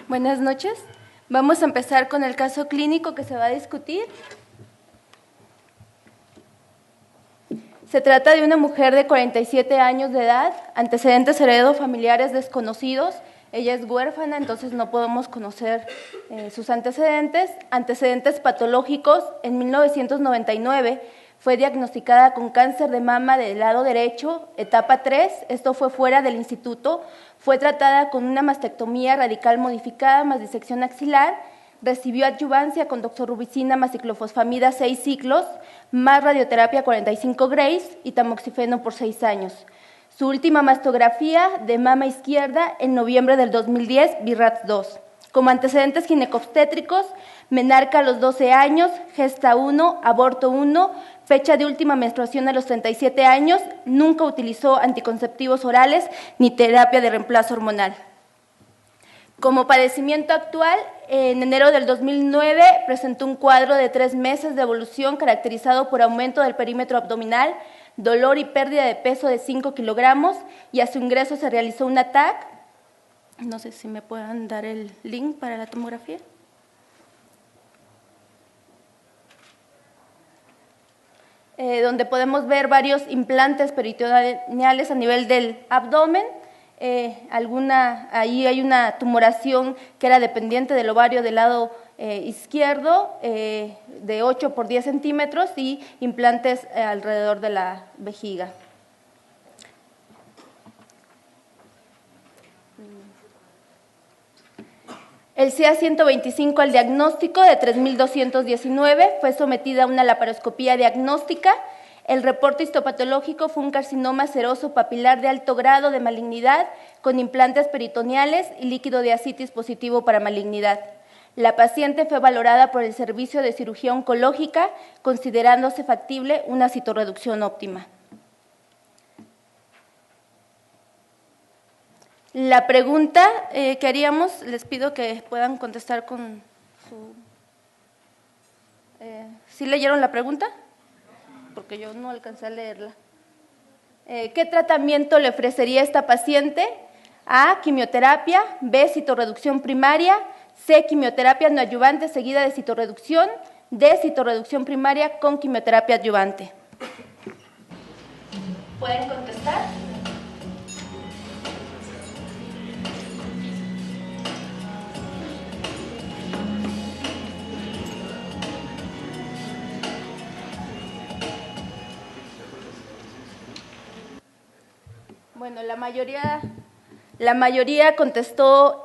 Buenas noches. Vamos a empezar con el caso clínico que se va a discutir. Se trata de una mujer de 47 años de edad, antecedentes heredofamiliares desconocidos. Ella es huérfana, entonces no podemos conocer sus antecedentes. Antecedentes patológicos: en 1999 fue diagnosticada con cáncer de mama del lado derecho, etapa 3, esto fue fuera del instituto, fue tratada con una mastectomía radical modificada más disección axilar, recibió adyuvancia con doxorubicina más ciclofosfamida 6 ciclos, más radioterapia 45 grays y tamoxifeno por 6 años. Su última mastografía de mama izquierda en noviembre del 2010, BIRATS 2. Como antecedentes ginecobstétricos: menarca a los 12 años, gesta 1, aborto 1, fecha de última menstruación a los 37 años, nunca utilizó anticonceptivos orales ni terapia de reemplazo hormonal. Como padecimiento actual, en enero del 2009 presentó un cuadro de 3 meses de evolución caracterizado por aumento del perímetro abdominal, dolor y pérdida de peso de 5 kilogramos, y a su ingreso se realizó una TAC. No sé si me puedan dar el link para la tomografía. Donde podemos ver varios implantes peritoneales a nivel del abdomen. Ahí hay una tumoración que era dependiente del ovario del lado izquierdo, de 8 por 10 centímetros, y implantes alrededor de la vejiga. El CA-125 al diagnóstico de 3.219, fue sometida a una laparoscopía diagnóstica. El reporte histopatológico fue un carcinoma seroso papilar de alto grado de malignidad con implantes peritoneales y líquido de ascitis positivo para malignidad. La paciente fue valorada por el Servicio de Cirugía Oncológica, considerándose factible una citorreducción óptima. La pregunta que haríamos, les pido que puedan contestar con su… ¿Sí leyeron la pregunta? Porque yo no alcancé a leerla. ¿Qué tratamiento le ofrecería a esta paciente? A, quimioterapia; B, citorreducción primaria; C, quimioterapia neoadyuvante seguida de citorreducción; D, citorreducción primaria con quimioterapia adyuvante. ¿Pueden contestar? Bueno, la mayoría contestó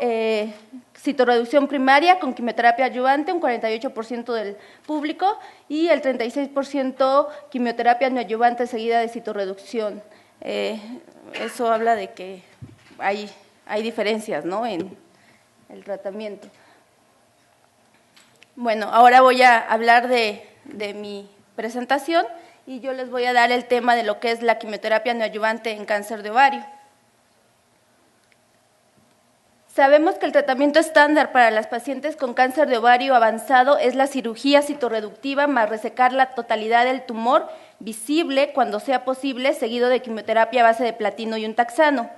citorreducción primaria con quimioterapia adyuvante, un 48% del público, y el 36% quimioterapia neoadyuvante seguida de citorreducción. Eso habla de que hay diferencias, ¿no?, en el tratamiento. Bueno, ahora voy a hablar de mi presentación, y yo les voy a dar el tema de lo que es la quimioterapia neoadyuvante en cáncer de ovario. Sabemos que el tratamiento estándar para las pacientes con cáncer de ovario avanzado es la cirugía citorreductiva más resecar la totalidad del tumor visible cuando sea posible, seguido de quimioterapia a base de platino y un taxano.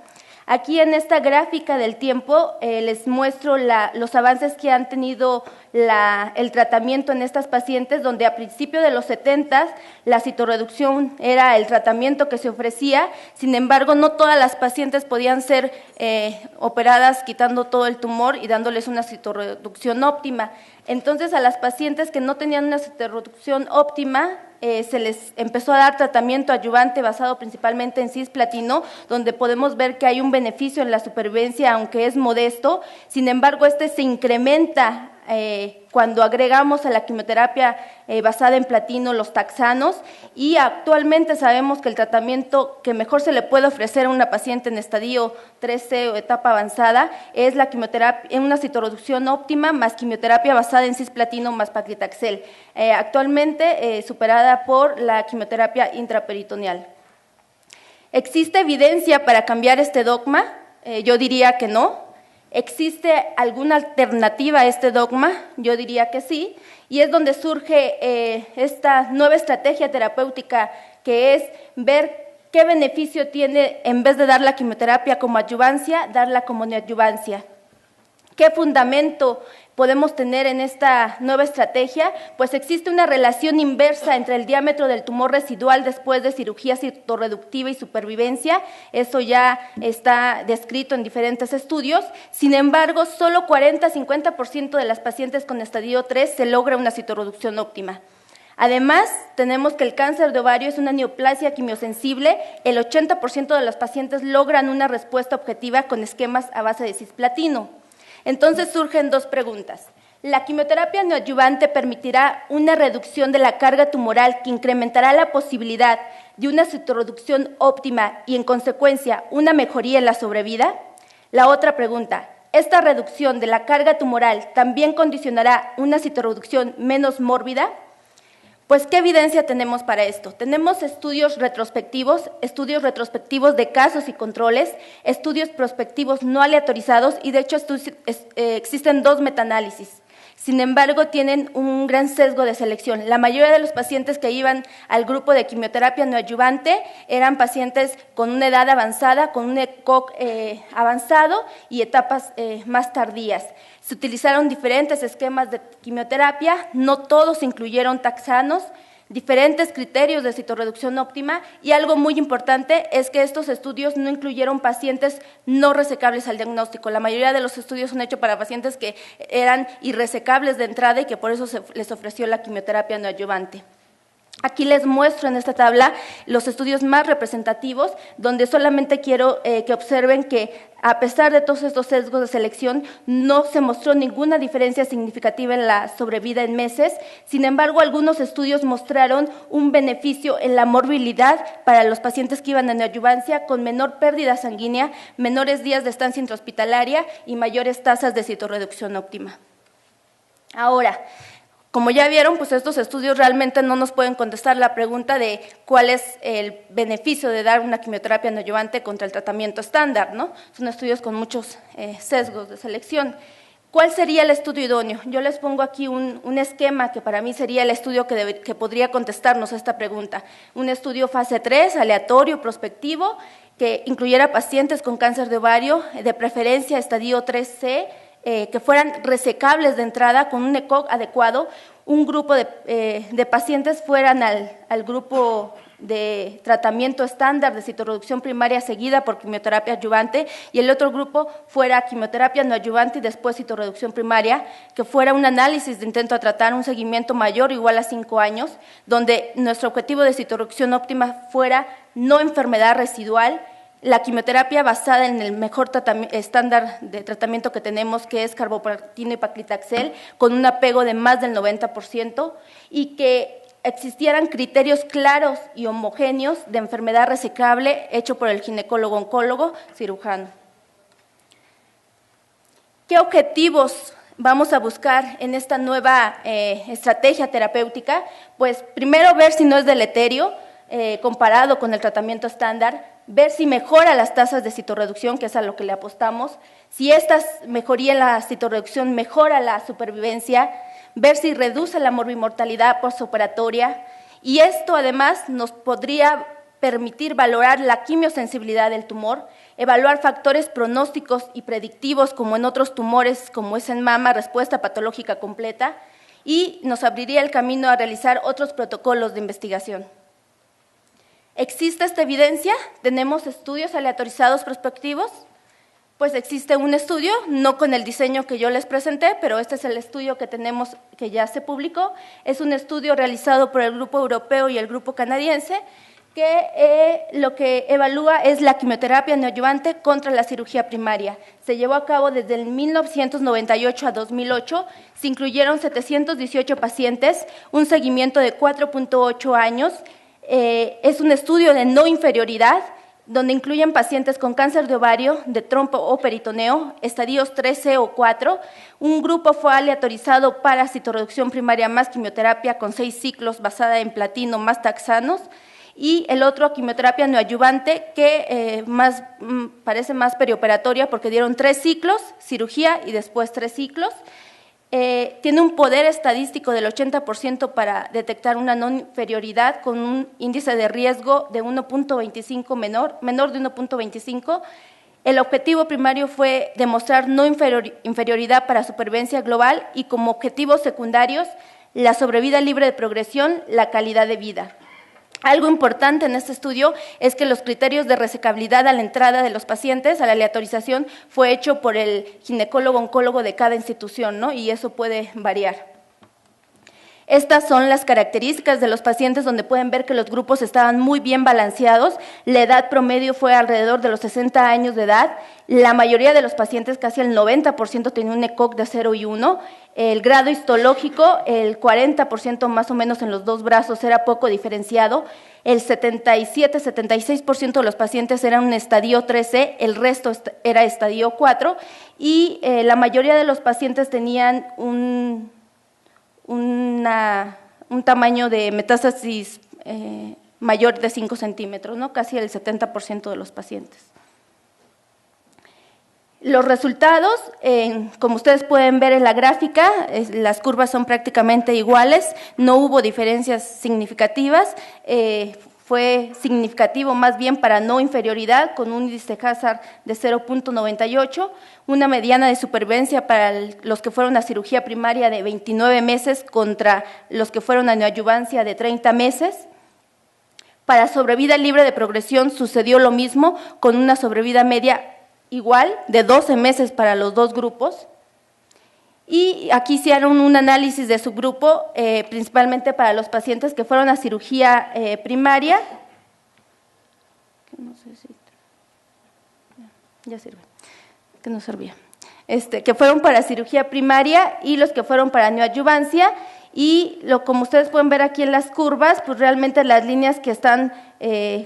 Aquí en esta gráfica del tiempo les muestro los avances que han tenido el tratamiento en estas pacientes, donde a principios de los 70 la citorreducción era el tratamiento que se ofrecía. Sin embargo, no todas las pacientes podían ser operadas quitando todo el tumor y dándoles una citorreducción óptima. Entonces, a las pacientes que no tenían una citorreducción óptima, se les empezó a dar tratamiento adyuvante basado principalmente en cisplatino, donde podemos ver que hay un beneficio en la supervivencia, aunque es modesto. Sin embargo, este se incrementa cuando agregamos a la quimioterapia basada en platino los taxanos, y actualmente sabemos que el tratamiento que mejor se le puede ofrecer a una paciente en estadio 3C o etapa avanzada es la quimioterapia en una citorreducción óptima más quimioterapia basada en cisplatino más paclitaxel, actualmente superada por la quimioterapia intraperitoneal. ¿Existe evidencia para cambiar este dogma? Yo diría que no. ¿Existe alguna alternativa a este dogma? Yo diría que sí, y es donde surge esta nueva estrategia terapéutica, que es ver qué beneficio tiene, en vez de dar la quimioterapia como adyuvancia, darla como neoadyuvancia. ¿Qué fundamento podemos tener en esta nueva estrategia? Pues existe una relación inversa entre el diámetro del tumor residual después de cirugía citorreductiva y supervivencia. Eso ya está descrito en diferentes estudios. Sin embargo, solo 40-50% de las pacientes con estadio 3 se logra una citorreducción óptima. Además, tenemos que el cáncer de ovario es una neoplasia quimiosensible. El 80% de los pacientes logran una respuesta objetiva con esquemas a base de cisplatino. Entonces surgen dos preguntas. ¿La quimioterapia neoadyuvante permitirá una reducción de la carga tumoral que incrementará la posibilidad de una citorreducción óptima y, en consecuencia, una mejoría en la sobrevida? La otra pregunta, ¿esta reducción de la carga tumoral también condicionará una citorreducción menos mórbida? Pues, ¿qué evidencia tenemos para esto? Tenemos estudios retrospectivos de casos y controles, estudios prospectivos no aleatorizados y, de hecho, existen 2 metaanálisis. Sin embargo, tienen un gran sesgo de selección. La mayoría de los pacientes que iban al grupo de quimioterapia neoadyuvante eran pacientes con una edad avanzada, con un ECOG avanzado y etapas más tardías. Se utilizaron diferentes esquemas de quimioterapia, no todos incluyeron taxanos, diferentes criterios de citorreducción óptima y algo muy importante es que estos estudios no incluyeron pacientes no resecables al diagnóstico. La mayoría de los estudios son hechos para pacientes que eran irresecables de entrada y que por eso se les ofreció la quimioterapia neoadyuvante. Aquí les muestro en esta tabla los estudios más representativos, donde solamente quiero que observen que a pesar de todos estos sesgos de selección, no se mostró ninguna diferencia significativa en la sobrevida en meses. Sin embargo, algunos estudios mostraron un beneficio en la morbilidad para los pacientes que iban a neoadyuvancia con menor pérdida sanguínea, menores días de estancia intrahospitalaria y mayores tasas de citorreducción óptima. Ahora, como ya vieron, pues estos estudios realmente no nos pueden contestar la pregunta de cuál es el beneficio de dar una quimioterapia neoadyuvante contra el tratamiento estándar, ¿no? Son estudios con muchos sesgos de selección. ¿Cuál sería el estudio idóneo? Yo les pongo aquí un esquema que para mí sería el estudio que podría contestarnos esta pregunta. Un estudio fase 3, aleatorio, prospectivo, que incluyera pacientes con cáncer de ovario, de preferencia estadio 3C, que fueran resecables de entrada con un ECOG adecuado, un grupo de pacientes fueran al grupo de tratamiento estándar de citorreducción primaria seguida por quimioterapia adyuvante y el otro grupo fuera quimioterapia no adyuvante y después citorreducción primaria, que fuera un análisis de intento a tratar, un seguimiento mayor o igual a 5 años, donde nuestro objetivo de citorreducción óptima fuera no enfermedad residual, la quimioterapia basada en el mejor estándar de tratamiento que tenemos, que es carboplatina y paclitaxel, con un apego de más del 90%, y que existieran criterios claros y homogéneos de enfermedad resecable hecho por el ginecólogo-oncólogo cirujano. ¿Qué objetivos vamos a buscar en esta nueva estrategia terapéutica? Pues primero ver si no es deleterio comparado con el tratamiento estándar, ver si mejora las tasas de citorreducción, que es a lo que le apostamos, si esta mejoría en la citorreducción mejora la supervivencia, ver si reduce la morbimortalidad postoperatoria, y esto además nos podría permitir valorar la quimiosensibilidad del tumor, evaluar factores pronósticos y predictivos como en otros tumores, como es en mama, respuesta patológica completa, y nos abriría el camino a realizar otros protocolos de investigación. ¿Existe esta evidencia? ¿Tenemos estudios aleatorizados prospectivos? Pues existe un estudio, no con el diseño que yo les presenté, pero este es el estudio que tenemos, que ya se publicó. Es un estudio realizado por el grupo europeo y el grupo canadiense, que lo que evalúa es la quimioterapia neoadyuvante contra la cirugía primaria. Se llevó a cabo desde el 1998 a 2008, se incluyeron 718 pacientes, un seguimiento de 4.8 años, es un estudio de no inferioridad, donde incluyen pacientes con cáncer de ovario, de trompo o peritoneo, estadios 3C o 4. Un grupo fue aleatorizado para citorreducción primaria más quimioterapia con 6 ciclos basada en platino más taxanos, y el otro quimioterapia neoadyuvante que parece más perioperatoria porque dieron 3 ciclos, cirugía y después 3 ciclos. Tiene un poder estadístico del 80% para detectar una no inferioridad con un índice de riesgo de 1.25 menor de 1.25. El objetivo primario fue demostrar no inferioridad para supervivencia global y como objetivos secundarios la sobrevida libre de progresión, la calidad de vida. Algo importante en este estudio es que los criterios de resecabilidad a la entrada de los pacientes, a la aleatorización, fue hecho por el ginecólogo-oncólogo de cada institución, ¿no? Y eso puede variar. Estas son las características de los pacientes donde pueden ver que los grupos estaban muy bien balanceados. La edad promedio fue alrededor de los 60 años de edad. La mayoría de los pacientes, casi el 90%, tenía un ECOG de 0 y 1. El grado histológico, el 40% más o menos en los dos brazos era poco diferenciado. El 77-76% de los pacientes eran un estadio 3C, el resto era estadio 4. Y la mayoría de los pacientes tenían un tamaño de metástasis mayor de 5 centímetros, ¿no? Casi el 70% de los pacientes. Los resultados, como ustedes pueden ver en la gráfica, las curvas son prácticamente iguales, no hubo diferencias significativas, fue significativo más bien para no inferioridad, con un índice Hazard de 0.98, una mediana de supervivencia para los que fueron a cirugía primaria de 29 meses contra los que fueron a neoadyuvancia de 30 meses. Para sobrevida libre de progresión sucedió lo mismo, con una sobrevida media igual de 12 meses para los dos grupos. Y aquí hicieron un análisis de subgrupo, principalmente para los pacientes que fueron a cirugía primaria. No sé si ya sirve, que no servía. Que fueron para cirugía primaria y los que fueron para neoadyuvancia. Y como ustedes pueden ver aquí en las curvas, pues realmente las líneas que están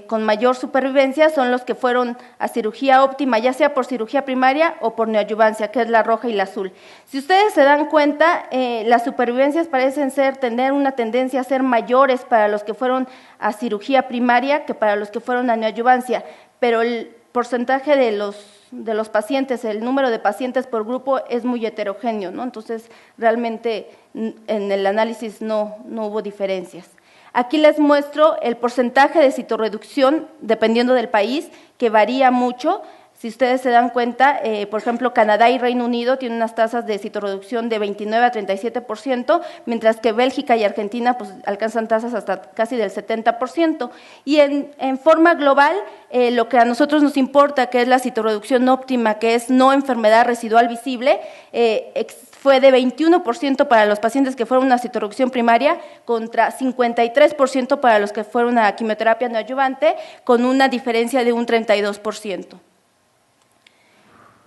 con mayor supervivencia son los que fueron a cirugía óptima, ya sea por cirugía primaria o por neoadyuvancia, que es la roja y la azul. Si ustedes se dan cuenta, las supervivencias parecen tener una tendencia a ser mayores para los que fueron a cirugía primaria que para los que fueron a neoadyuvancia, pero el porcentaje de los pacientes, el número de pacientes por grupo es muy heterogéneo, ¿no? Entonces, realmente en el análisis no hubo diferencias. Aquí les muestro el porcentaje de citorreducción dependiendo del país, que varía mucho. Si ustedes se dan cuenta, por ejemplo, Canadá y Reino Unido tienen unas tasas de citorreducción de 29 a 37%, mientras que Bélgica y Argentina pues, alcanzan tasas hasta casi del 70%. Y en forma global, lo que a nosotros nos importa, que es la citorreducción óptima, que es no enfermedad residual visible, fue de 21% para los pacientes que fueron a citorreducción primaria contra 53% para los que fueron a quimioterapia neoadyuvante, con una diferencia de un 32%.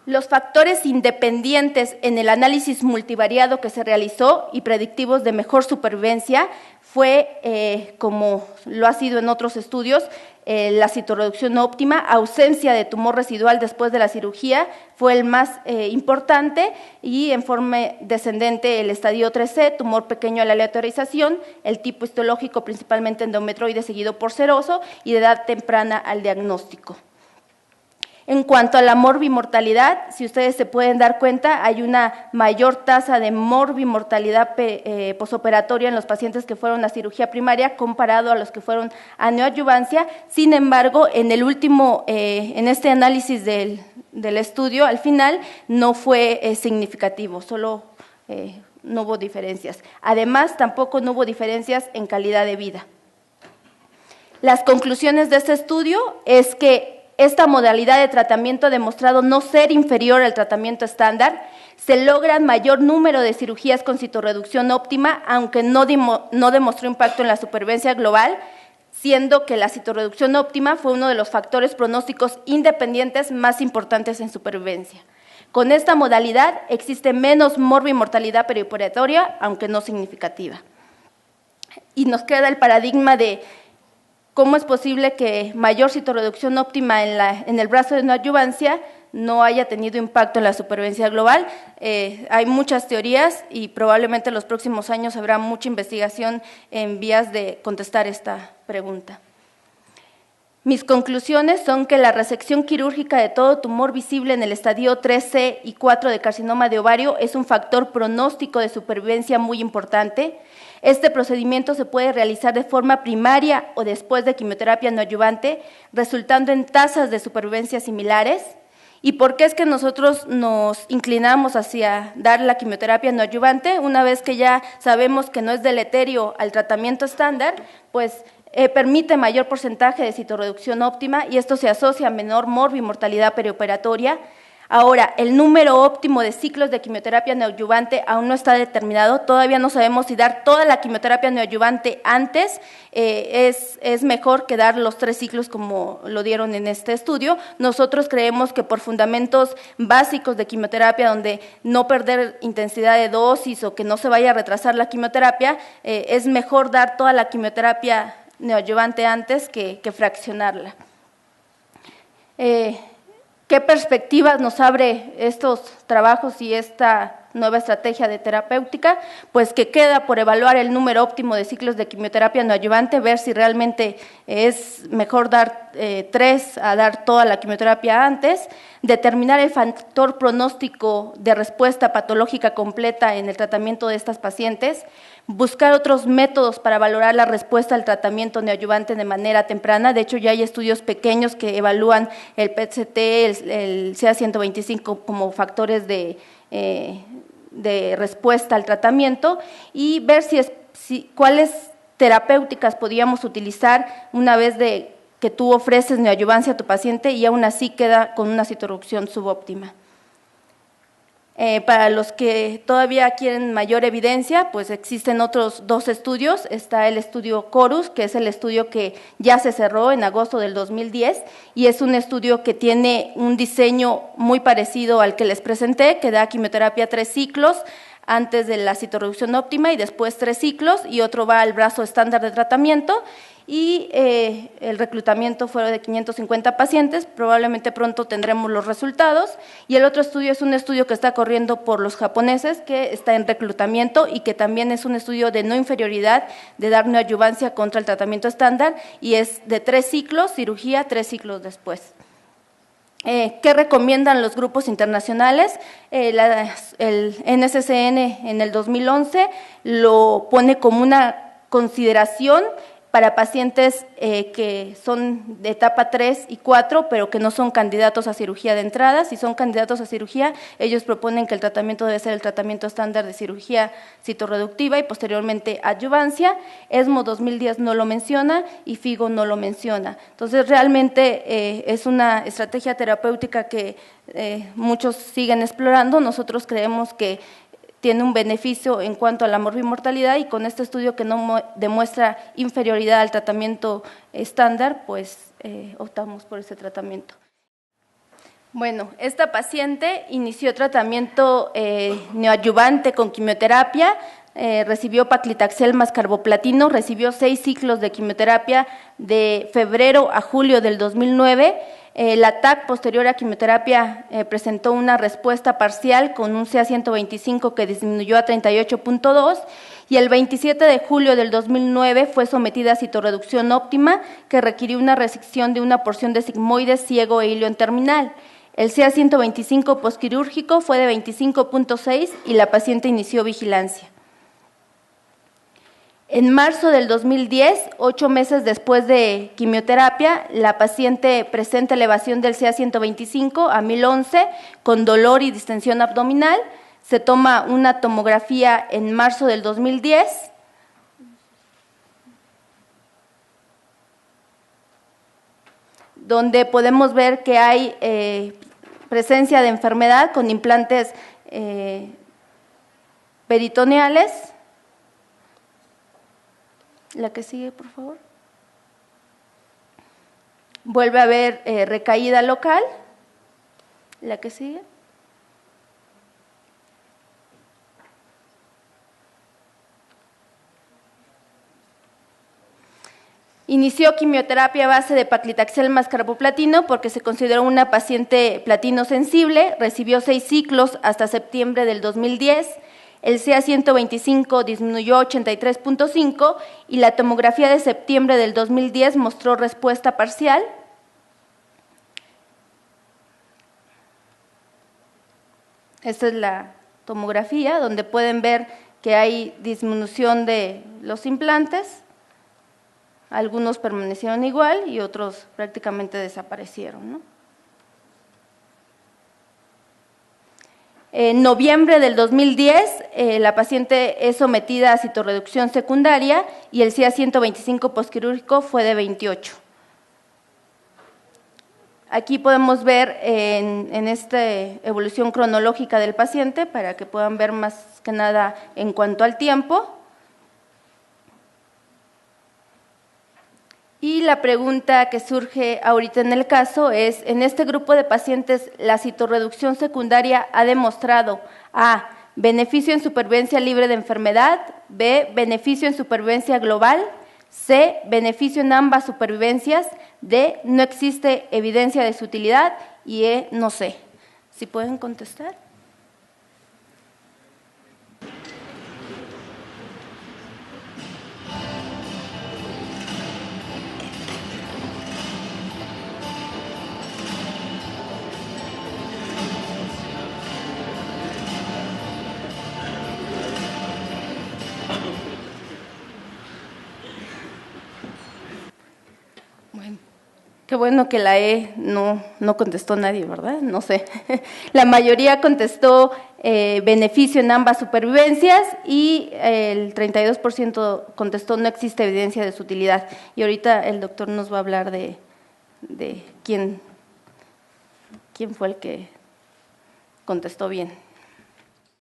Los factores independientes en el análisis multivariado que se realizó y predictivos de mejor supervivencia fue, como lo ha sido en otros estudios, la citorreducción óptima, ausencia de tumor residual después de la cirugía fue el más importante y en forma descendente el estadio 3C, tumor pequeño a la aleatorización, el tipo histológico principalmente endometroide seguido por seroso y de edad temprana al diagnóstico. En cuanto a la morbimortalidad, si ustedes se pueden dar cuenta, hay una mayor tasa de morbimortalidad posoperatoria en los pacientes que fueron a cirugía primaria comparado a los que fueron a neoadyuvancia. Sin embargo, en este análisis del estudio, al final no fue significativo, solo no hubo diferencias. Además, tampoco no hubo diferencias en calidad de vida. Las conclusiones de este estudio es que esta modalidad de tratamiento ha demostrado no ser inferior al tratamiento estándar, se logran mayor número de cirugías con citorreducción óptima, aunque no demostró impacto en la supervivencia global, siendo que la citorreducción óptima fue uno de los factores pronósticos independientes más importantes en supervivencia. Con esta modalidad existe menos morbimortalidad perioperatoria, aunque no significativa. Y nos queda el paradigma de ¿cómo es posible que mayor citorreducción óptima en el brazo de neoadyuvancia no haya tenido impacto en la supervivencia global? Hay muchas teorías y probablemente en los próximos años habrá mucha investigación en vías de contestar esta pregunta. Mis conclusiones son que la resección quirúrgica de todo tumor visible en el estadio 3C y 4 de carcinoma de ovario es un factor pronóstico de supervivencia muy importante. Este procedimiento se puede realizar de forma primaria o después de quimioterapia neoadyuvante, resultando en tasas de supervivencia similares. ¿Y por qué es que nosotros nos inclinamos hacia dar la quimioterapia neoadyuvante? Una vez que ya sabemos que no es deleterio al tratamiento estándar, pues permite mayor porcentaje de citorreducción óptima y esto se asocia a menor morbimortalidad perioperatoria. Ahora, el número óptimo de ciclos de quimioterapia neoadyuvante aún no está determinado, todavía no sabemos si dar toda la quimioterapia neoadyuvante antes es mejor que dar los 3 ciclos como lo dieron en este estudio. Nosotros creemos que por fundamentos básicos de quimioterapia, donde no perder intensidad de dosis o que no se vaya a retrasar la quimioterapia, es mejor dar toda la quimioterapia neoadyuvante antes que fraccionarla. ¿Qué perspectivas nos abre estos trabajos y esta nueva estrategia de terapéutica? Pues que queda por evaluar el número óptimo de ciclos de quimioterapia neoadyuvante, ver si realmente es mejor dar 3 a dar toda la quimioterapia antes, determinar el factor pronóstico de respuesta patológica completa en el tratamiento de estas pacientes, buscar otros métodos para valorar la respuesta al tratamiento neoadyuvante de manera temprana. De hecho, ya hay estudios pequeños que evalúan el PET-CT, el CA-125 como factores de respuesta al tratamiento y ver cuáles terapéuticas podíamos utilizar una vez que tú ofreces neoadyuvancia a tu paciente y aún así queda con una citorreducción subóptima. Para los que todavía quieren mayor evidencia, pues existen otros 2 estudios. Está el estudio CORUS, que es el estudio que ya se cerró en agosto del 2010, y es un estudio que tiene un diseño muy parecido al que les presenté, que da quimioterapia 3 ciclos antes de la citorreducción óptima y después 3 ciclos, y otro va al brazo estándar de tratamiento, y el reclutamiento fue de 550 pacientes, probablemente pronto tendremos los resultados, y el otro estudio es un estudio que está corriendo por los japoneses, que está en reclutamiento y que también es un estudio de no inferioridad de dar neoadyuvancia contra el tratamiento estándar, y es de 3 ciclos, cirugía, 3 ciclos después. ¿Qué recomiendan los grupos internacionales? El NCCN en el 2011 lo pone como una consideración para pacientes que son de etapa 3 y 4, pero que no son candidatos a cirugía de entrada. Si son candidatos a cirugía, ellos proponen que el tratamiento debe ser el tratamiento estándar de cirugía citorreductiva y posteriormente adyuvancia. ESMO 2010 no lo menciona y FIGO no lo menciona. Entonces, realmente es una estrategia terapéutica que muchos siguen explorando. Nosotros creemos que tiene un beneficio en cuanto a la morbimortalidad y con este estudio que no demuestra inferioridad al tratamiento estándar, pues optamos por ese tratamiento. Bueno, esta paciente inició tratamiento neoadyuvante con quimioterapia, recibió paclitaxel más carboplatino, recibió 6 ciclos de quimioterapia de febrero a julio del 2009. La TAC posterior a quimioterapia presentó una respuesta parcial con un CA-125 que disminuyó a 38.2 y el 27 de julio del 2009 fue sometida a citorreducción óptima que requirió una resección de una porción de sigmoides ciego e ilion terminal. El CA-125 posquirúrgico fue de 25.6 y la paciente inició vigilancia. En marzo del 2010, 8 meses después de quimioterapia, la paciente presenta elevación del CA-125 a 1011 con dolor y distensión abdominal. Se toma una tomografía en marzo del 2010. Donde podemos ver que hay presencia de enfermedad con implantes peritoneales. La que sigue, por favor. Vuelve a haber recaída local. La que sigue. Inició quimioterapia a base de paclitaxel más carboplatino porque se consideró una paciente platino sensible, recibió 6 ciclos hasta septiembre del 2010. El CA-125 disminuyó a 83.5 y la tomografía de septiembre del 2010 mostró respuesta parcial. Esta es la tomografía donde pueden ver que hay disminución de los implantes. Algunos permanecieron igual y otros prácticamente desaparecieron, ¿no? En noviembre del 2010, la paciente es sometida a citorreducción secundaria y el CIA 125 postquirúrgico fue de 28. Aquí podemos ver en esta evolución cronológica del paciente, para que puedan ver más que nada en cuanto al tiempo. Y la pregunta que surge ahorita en el caso es, en este grupo de pacientes, ¿la citorreducción secundaria ha demostrado A, beneficio en supervivencia libre de enfermedad, B, beneficio en supervivencia global, C, beneficio en ambas supervivencias, D, no existe evidencia de su utilidad y E, no sé? ¿Sí pueden contestar? Bueno, qué bueno que la E no contestó nadie, ¿verdad? No sé. La mayoría contestó beneficio en ambas supervivencias y el 32% contestó no existe evidencia de su utilidad. Y ahorita el doctor nos va a hablar de quién fue el que contestó bien.